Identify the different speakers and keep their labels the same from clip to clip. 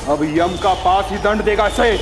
Speaker 1: अब यम का पास ही दंड देगा इसे।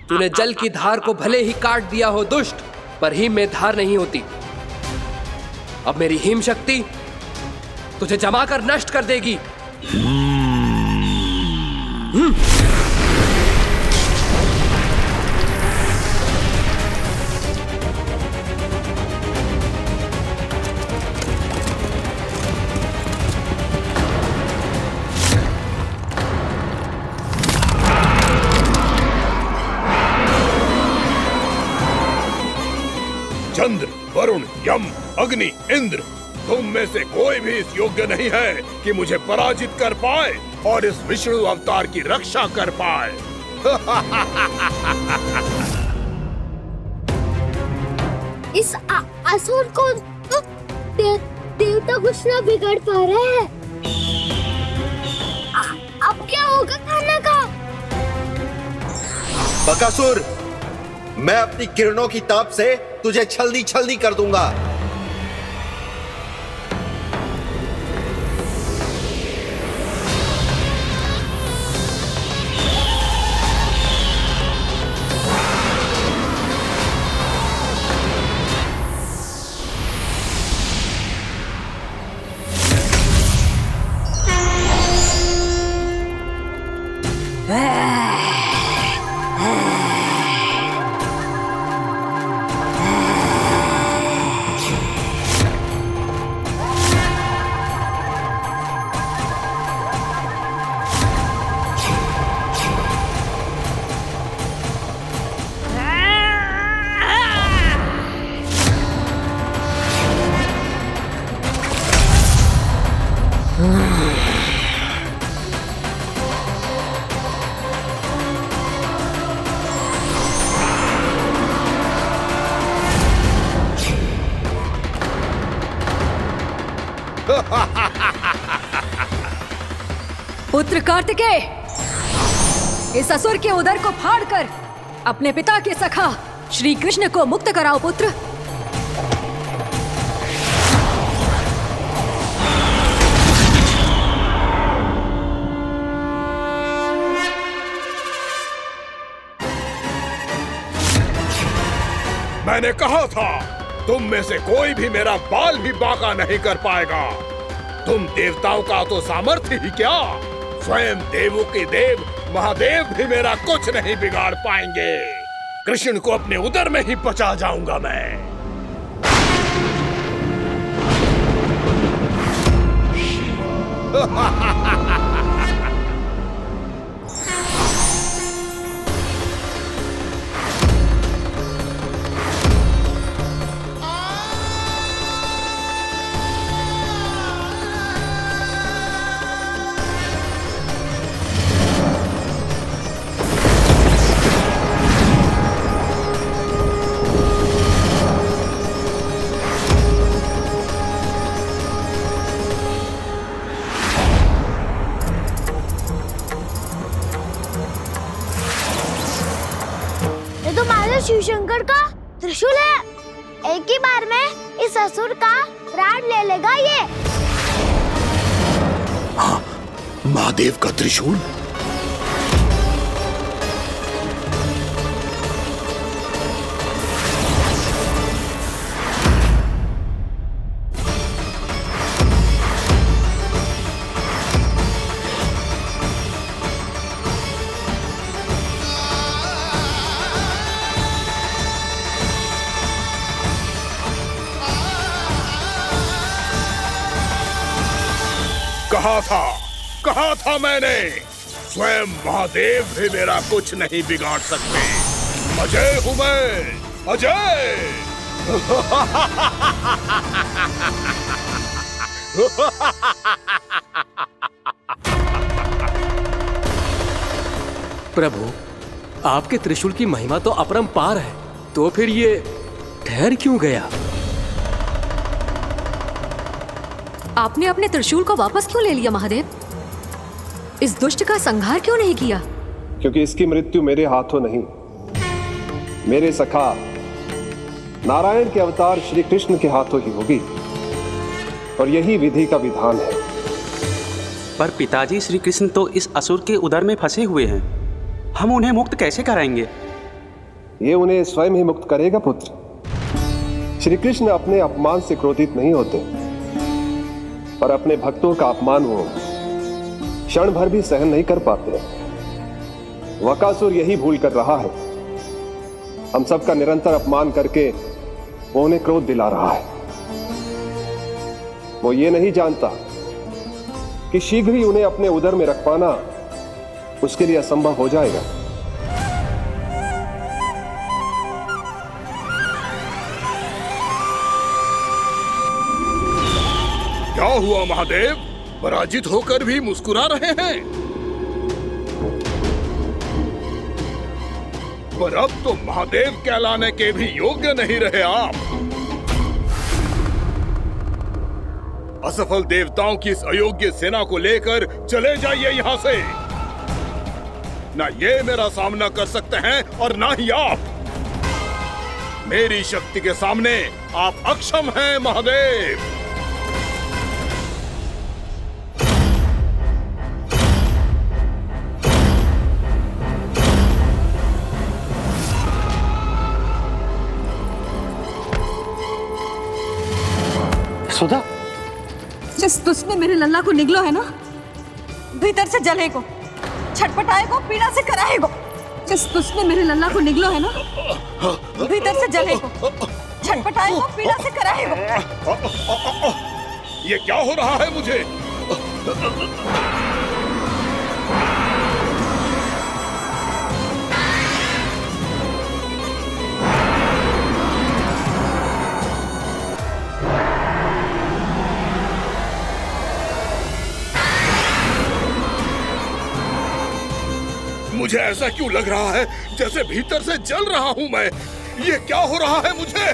Speaker 2: तूने जल की धार को भले ही काट दिया हो दुष्ट, पर हिम में धार नहीं होती। अब मेरी हिम शक्ति तुझे जमा कर नष्ट कर देगी।
Speaker 3: चंद्र, वरुण, यम, अग्नि, इंद्र, तुम में से कोई भी इस योग्य नहीं है कि मुझे पराजित कर पाए और इस विष्णु अवतार की रक्षा कर पाए।
Speaker 4: इस असुर को तो देवता कुछ ना बिगाड़ पा रहे हैं। अब क्या होगा खाना का?
Speaker 5: बकासुर, मैं अपनी किरणों की ताप से तुझे छल्दी छल्दी कर दूंगा।
Speaker 6: पुत्र कार्तिकेय, इस असुर के उदर को फाड़कर अपने पिता के सखा श्री कृष्ण को मुक्त कराओ पुत्र।
Speaker 3: मैंने कहा था, तुम में से कोई भी मेरा बाल भी बांका नहीं कर पाएगा। तुम देवताओं का तो सामर्थ्य ही क्या, स्वयं देवों के देव महादेव भी मेरा कुछ नहीं बिगाड़ पाएंगे। कृष्ण को अपने उदर में ही पचा जाऊंगा मैं।
Speaker 4: शिव शंकर का त्रिशूल है। एक ही बार में इस असुर का प्राण ले लेगा ये।
Speaker 3: हाँ, महादेव का त्रिशूल। कहा था मैंने, स्वयं महादेव भी मेरा कुछ नहीं बिगाड़ सकते। अजय हूं मैं, अजय।
Speaker 2: प्रभु, आपके त्रिशूल की महिमा तो अपरंपार है, तो फिर ये
Speaker 7: ठहर क्यों गया?
Speaker 6: आपने अपने त्रिशूल को वापस क्यों ले लिया महादेव? इस दुष्ट का संहार क्यों नहीं किया?
Speaker 8: क्योंकि इसकी मृत्यु मेरे हाथों नहीं, मेरे सखा नारायण के अवतार श्री कृष्ण के हाथों ही होगी, और यही विधि का विधान है।
Speaker 7: पर पिताजी, श्री कृष्ण तो इस असुर के उदर में फंसे हुए हैं, हम उन्हें मुक्त कैसे कराएंगे?
Speaker 8: ये उन्हें स्वयं ही मुक्त करेगा पुत्र। श्री कृष्ण अपने अपमान से क्रोधित नहीं होते, पर अपने भक्तों का अपमान वो क्षण भर भी सहन नहीं कर पाते। वकासुर यही भूल कर रहा है, हम सबका निरंतर अपमान करके वो उन्हें क्रोध दिला रहा है। वो ये नहीं जानता कि शीघ्र ही उन्हें अपने उदर में रख पाना उसके लिए असंभव हो जाएगा।
Speaker 3: क्या हुआ महादेव? पराजित होकर भी मुस्कुरा रहे हैं। पर अब तो महादेव कहलाने के भी योग्य नहीं रहे आप। असफल देवताओं की इस अयोग्य सेना को लेकर चले जाइए यहाँ से। ना ये मेरा सामना कर सकते हैं और ना ही आप। मेरी शक्ति के सामने आप अक्षम हैं महादेव।
Speaker 7: सुधा,
Speaker 6: जिस दुष्ट ने मेरे लल्ला को निगलो है ना, भीतर से जलेगो, छटपटाएगो, पीड़ा से कराएगो। जिस दुष्ट ने मेरे लल्ला को निगलो है ना, भीतर से जलेगो, छटपटाएगो, पीड़ा से कराएगो।
Speaker 3: ये क्या हो रहा है मुझे? मुझे ऐसा क्यों लग रहा है जैसे भीतर से जल रहा हूं मैं? ये क्या हो रहा है मुझे?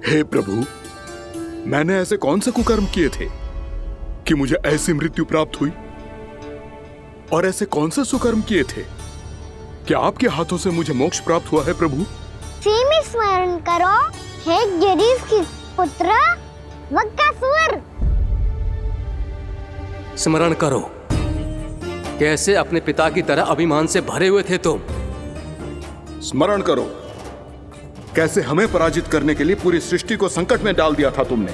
Speaker 3: हे प्रभु, मैंने ऐसे कौन से कुकर्म किए थे कि मुझे ऐसी मृत्यु प्राप्त हुई? और ऐसे कौन से सुकर्म किए थे? क्या आपके हाथों से मुझे मोक्ष प्राप्त हुआ है प्रभु?
Speaker 4: सीमित स्मरण करो, हे गिरीश की पुत्र वक्कासुर।
Speaker 2: स्मरण करो, कैसे अपने पिता की तरह अभिमान से भरे हुए थे तुम।
Speaker 3: स्मरण करो, कैसे हमें पराजित करने के लिए पूरी सृष्टि को संकट में डाल दिया था तुमने,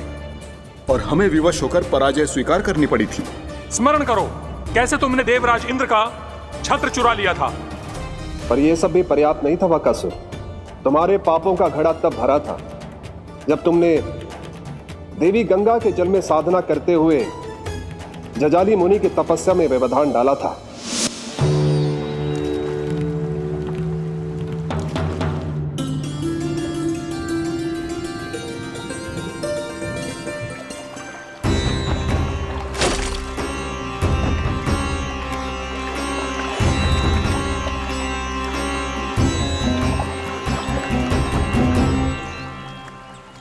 Speaker 3: और हमें विवश होकर पराजय स्वीकार करनी पड़ी थी।
Speaker 1: स्मरण करो, कैसे तुमने देवराज इंद्र का छत्र चुरा लिया था।
Speaker 8: पर यह सब भी पर्याप्त नहीं था वक्कासुर। तुम्हारे पापों का घड़ा तब भरा था जब तुमने देवी गंगा के जल में साधना करते हुए जजाली मुनि की तपस्या में व्यवधान डाला था।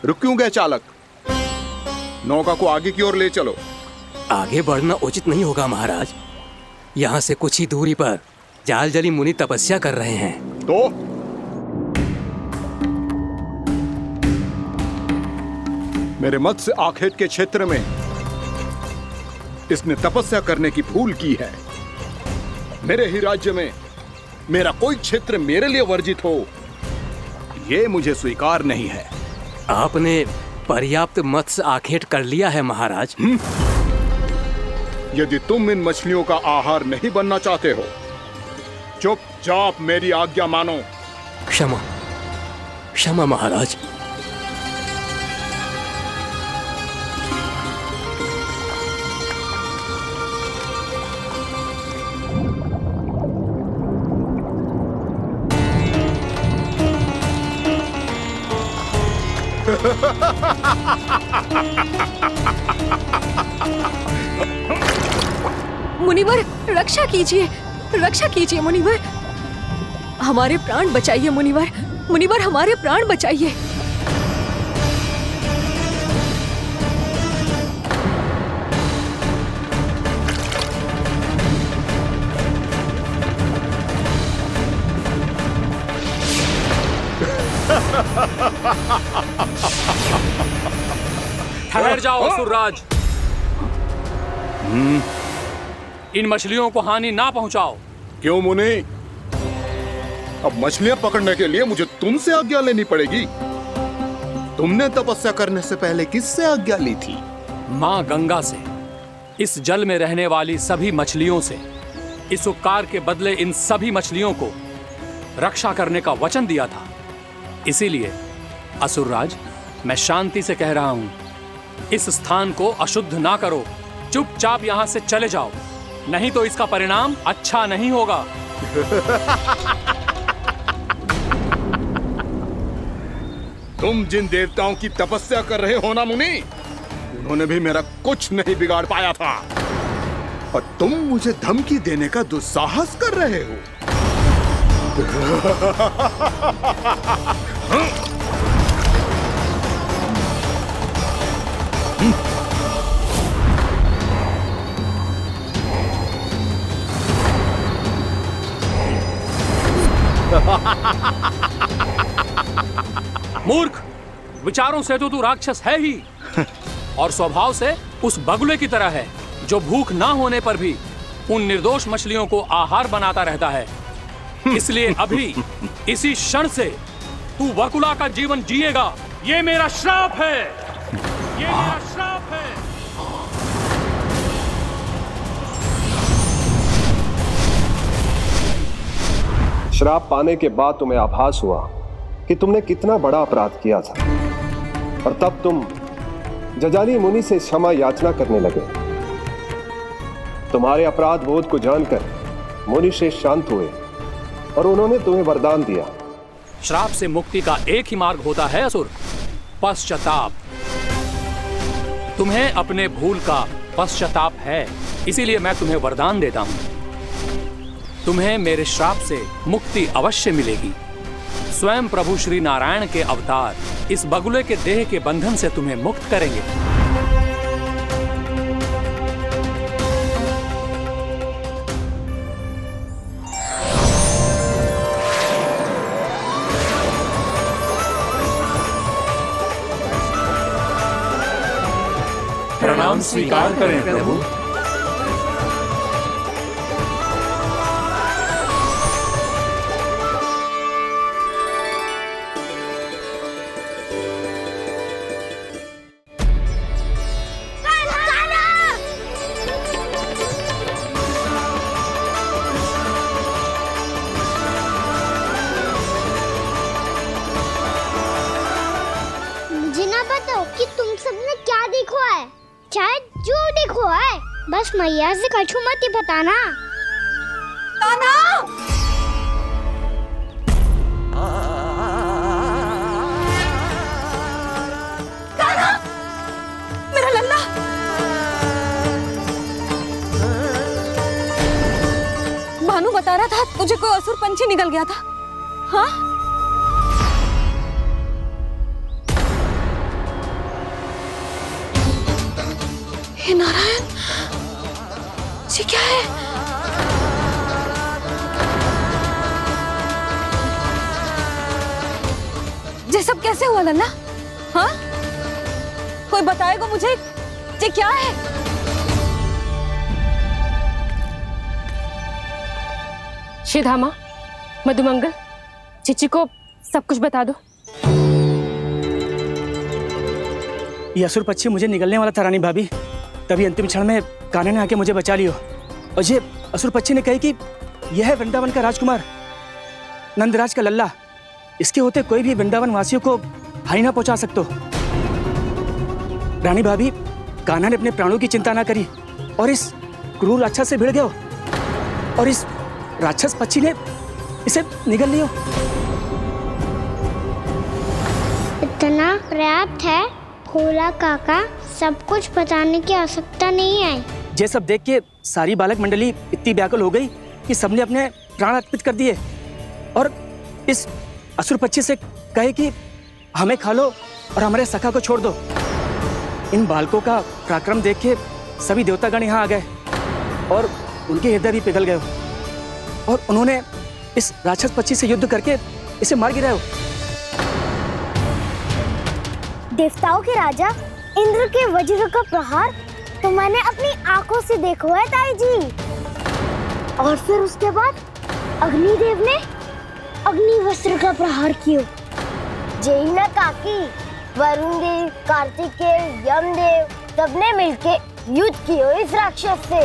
Speaker 3: रुक क्यों गए चालक? नौका को आगे की ओर ले चलो।
Speaker 2: आगे बढ़ना उचित नहीं होगा महाराज। यहाँ से कुछ ही दूरी पर जालजली मुनि तपस्या कर रहे हैं।
Speaker 3: तो मेरे मत्स्य आखेट के क्षेत्र में इसने तपस्या करने की भूल की है। मेरे ही राज्य में मेरा कोई क्षेत्र मेरे लिए वर्जित हो, यह मुझे स्वीकार नहीं है।
Speaker 2: आपने पर्याप्त मत्स्य आखेट कर लिया है महाराज।
Speaker 3: यदि तुम इन मछलियों का आहार नहीं बनना चाहते हो, चुपचाप मेरी आज्ञा मानो।
Speaker 2: क्षमा, क्षमा महाराज।
Speaker 6: मुनिवर, रक्षा कीजिए, रक्षा कीजिए मुनिवर। हमारे प्राण बचाइए मुनिवर, मुनिवर हमारे प्राण बचाइए।
Speaker 1: ठहर जाओ असुरराज। इन मछलियों को हानि ना पहुंचाओ।
Speaker 3: क्यों मुनि? अब मछलियां पकड़ने के लिए मुझे तुमसे आज्ञा लेनी पड़ेगी। तुमने तपस्या करने से पहले किससे आज्ञा ली थी?
Speaker 1: मां गंगा से, इस जल में रहने वाली सभी मछलियों से। इस उपकार के बदले इन सभी मछलियों को रक्षा करने का वचन दिया था। इसीलिए असुरराज, मैं शांति से कह रहा हूं, इस स्थान को अशुद्ध ना करो। चुपचाप यहां से चले जाओ, नहीं तो इसका परिणाम अच्छा नहीं होगा।
Speaker 3: तुम जिन देवताओं की तपस्या कर रहे हो ना मुनि, उन्होंने भी मेरा कुछ नहीं बिगाड़ पाया था, और तुम मुझे धमकी देने का दुस्साहस कर रहे हो।
Speaker 1: मूर्ख, विचारों से तो तू राक्षस है ही, और स्वभाव से उस बगुले की तरह है जो भूख ना होने पर भी उन निर्दोष मछलियों को आहार बनाता रहता है। इसलिए अभी इसी क्षण से तू वकुला का जीवन जिएगा। ये मेरा श्राप है, ये मेरा श्राप है।
Speaker 8: श्राप पाने के बाद तुम्हें आभास हुआ कि तुमने कितना बड़ा अपराध किया था, और तब तुम जजाली मुनि से क्षमा याचना करने लगे। तुम्हारे अपराध बोध को जानकर मुनि श्रेष्ठ शांत हुए और उन्होंने तुम्हें वरदान दिया।
Speaker 1: श्राप से मुक्ति का एक ही मार्ग होता है असुर, पश्चाताप। तुम्हें अपने भूल का पश्चाताप है, इसीलिए मैं तुम्हें वरदान देता हूं। तुम्हें मेरे श्राप से मुक्ति अवश्य मिलेगी। स्वयं प्रभु श्री नारायण के अवतार इस बगुले के देह के बंधन से तुम्हें मुक्त करेंगे। स्वीकार करें प्रभु।
Speaker 4: मुझे ना बताओ कि तुम सबने क्या देखा है, चाहे जो देखो है, बस मैया से कछु मत ही बताना।
Speaker 6: कान्हा! कान्हा! मेरा लल्ला! भानु बता रहा था तुझे कोई असुर पंछी निकल गया था। हाँ? हे नारायण, ये क्या है? ये सब कैसे हुआ लल्ला? हाँ? कोई बताएगा मुझे ये क्या है?
Speaker 9: श्रीधामा, मधुमंगल, चिची को सब कुछ बता दो।
Speaker 10: ये असुर पक्षी मुझे निगलने वाला था रानी भाभी, तभी अंतिम क्षण में कान्हा ने आके मुझे बचा लियो। और ये असुर पक्षी ने कही कि यह है वृंदावन का राजकुमार, नंदराज का लल्ला। इसके होते कोई भी वृंदावन वासियों को हानि ना पहुंचा सकते। रानी भाभी, कान्हा ने अपने प्राणों की चिंता ना करी और इस क्रूर राक्षस से भिड़ गयो और इस राक्षस पक्षी ने इसे निगल लियो।
Speaker 4: इतना पर्याप्त है भोला काका, सब कुछ बताने की आवश्यकता नहीं है।
Speaker 10: ये सब देख के सारी बालक मंडली इतनी व्याकुल हो गई कि सबने अपने प्राण अर्पित कर दिए और इस असुर पक्षी से कहे कि हमें खा लो और हमारे सखा को छोड़ दो। इन बालकों का पराक्रम देख के सभी देवतागण यहाँ आ गए और उनके हृदय भी पिघल गए और उन्होंने इस राक्षस पक्षी से युद्ध करके इसे मार गिराया।
Speaker 4: देवताओं के राजा इंद्र के वज्र का प्रहार तो मैंने अपनी आंखों से देखा है ताई जी। और फिर उसके बाद अग्निदेव ने अग्निवस्त्र का प्रहार किया। जय ना काकी, वरुण देव, कार्तिकेय, यमदेव सबने मिलके युद्ध किया इस राक्षस से।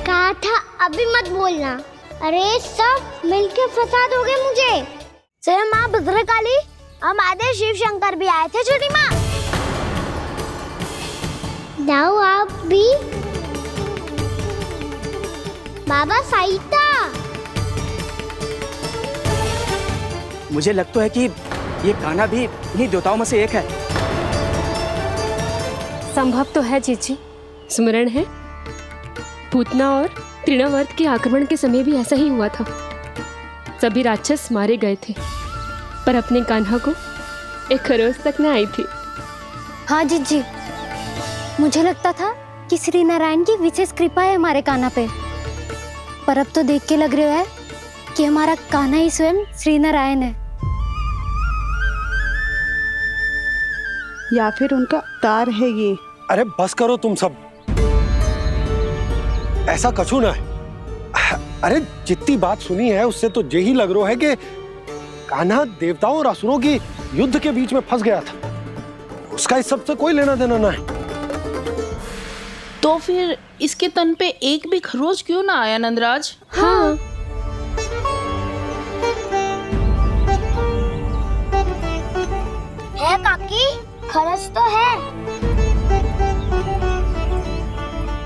Speaker 4: कहा था अभी मत बोलना। अरे सब मिलके फंसा दोगे मुझे। जय माँ भद्रकाली, हमारे शिव शंकर भी आए थे छोटी माँ। जाओ आप भी। बाबा साईता,
Speaker 10: मुझे लगता है कि ये कान्हा भी इन्हीं देवताओं में से एक है।
Speaker 9: संभव तो है चीची। स्मरण है, पूतना और तृणावर्त के आक्रमण के समय भी ऐसा ही हुआ था। सभी राक्षस मारे गए थे, पर अपने कान्हा को एक खरोच तक न आई थी।
Speaker 4: हाँ जीजी, मुझे लगता था कि श्री नारायण की विशेष कृपा है हमारे कान्हा पे, पर अब तो देख के लग रहा है कि हमारा कान्हा ही स्वयं श्री नारायण है।
Speaker 11: या फिर उनका अवतार है ये।
Speaker 8: अरे बस करो तुम सब, ऐसा कछु ना है। अरे जितनी बात सुनी है उससे तो यही लग रहा है कि कान्हा देवताओं और असुरों की युद्ध के बीच में फंस गया था। उसका इस सब से कोई लेना देना ना है।
Speaker 11: तो फिर इसके तन पे एक भी खरोच क्यों ना आया नंदराज?
Speaker 9: हाँ,
Speaker 4: है काकी, खरच तो है।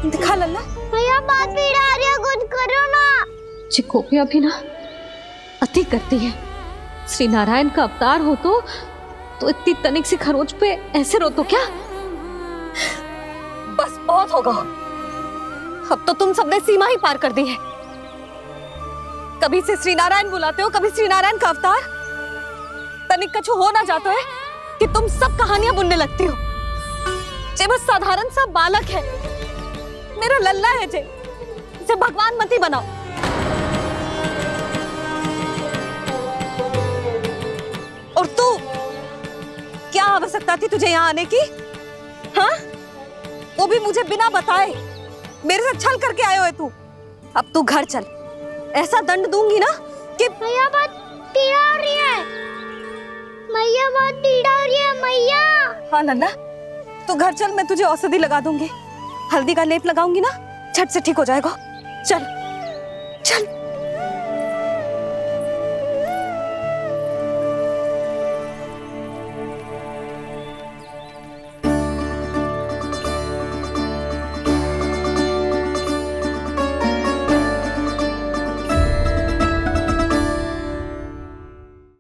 Speaker 6: दिखा लल्ला।
Speaker 4: भैया बात पीड़ा आ रही है, कुछ करो ना।
Speaker 6: चिकोपिया भी ना अति करती है। श्री नारायण का अवतार हो तो इतनी तनिक सी खरोच पे ऐसे रो तो क्या? बस बहुत होगा। अब तो तुम सबने सीमा ही पार कर दी है। कभी से श्री नारायण बुलाते हो, कभी श्री नारायण का अवतार। तनिक कछु हो ना जाता है कि तुम सब कहानियां बुनने लगती हो। जे बस साधारण सा बालक है, मेरा लल्ला है जे, इसे भगवान मत ही बनाओ। और तू क्या आवश्यकता थी तुझे यहाँ आने की? हाँ, वो भी मुझे बिना बताए। मेरे साथ छल करके आए हो तू। अब तू घर चल, ऐसा दंड दूंगी ना कि
Speaker 4: मैया बहुत पीड़ा हो रही है। मैया बहुत पीड़ा हो रही है मैया।
Speaker 6: हाँ नन्ना, तू घर चल, मैं तुझे औषधि लगा दूंगी। हल्दी का लेप लगाऊंगी ना, झट से ठीक हो जाएगा। चल चल।